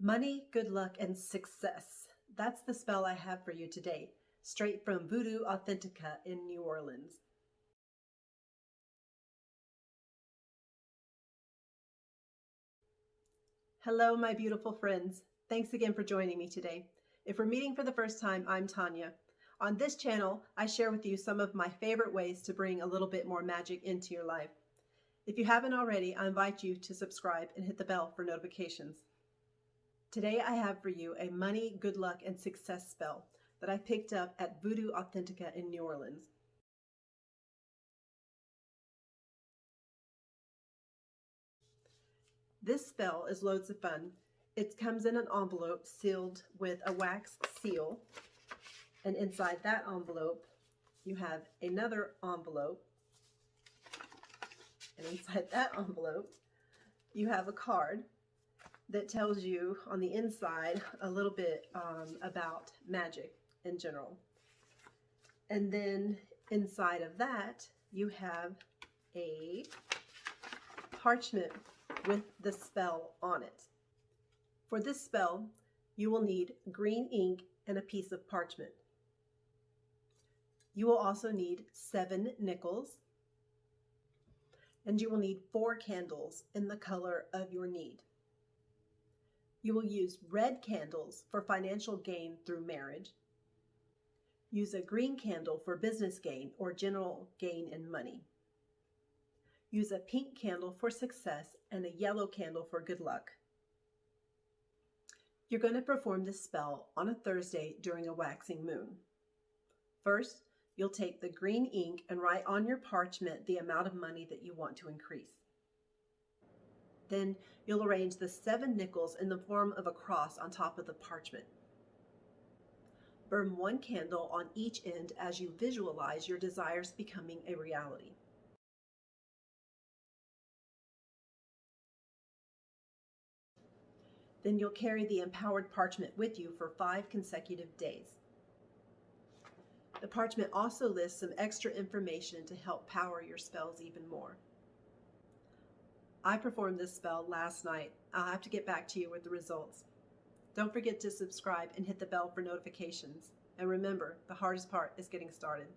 Money, good luck, and success. That's the spell I have for you today, straight from Voodoo Authentica in New Orleans. Hello, my beautiful friends. Thanks again for joining me today. If we're meeting for the first time, I'm Tanya. On this channel, I share with you some of my favorite ways to bring a little bit more magic into your life. If you haven't already, I invite you to subscribe and hit the bell for notifications. Today I have for you a money, good luck, and success spell that I picked up at Voodoo Authentica in New Orleans. This spell is loads of fun. It comes in an envelope sealed with a wax seal, and inside that envelope you have another envelope, and inside that envelope you have a card that tells you on the inside a little bit about magic in general. And then inside of that you have a parchment with the spell on it. For this spell, you will need green ink and a piece of parchment. You will also need 7 nickels, and you will need 4 candles in the color of your need. You will use red candles for financial gain through marriage. Use a green candle for business gain or general gain in money. Use a pink candle for success and a yellow candle for good luck. You're going to perform this spell on a Thursday during a waxing moon. First, you'll take the green ink and write on your parchment the amount of money that you want to increase. Then you'll arrange the 7 nickels in the form of a cross on top of the parchment. Burn 1 candle on each end as you visualize your desires becoming a reality. Then you'll carry the empowered parchment with you for 5 consecutive days. The parchment also lists some extra information to help power your spells even more. I performed this spell last night. I'll have to get back to you with the results. Don't forget to subscribe and hit the bell for notifications. And remember, the hardest part is getting started.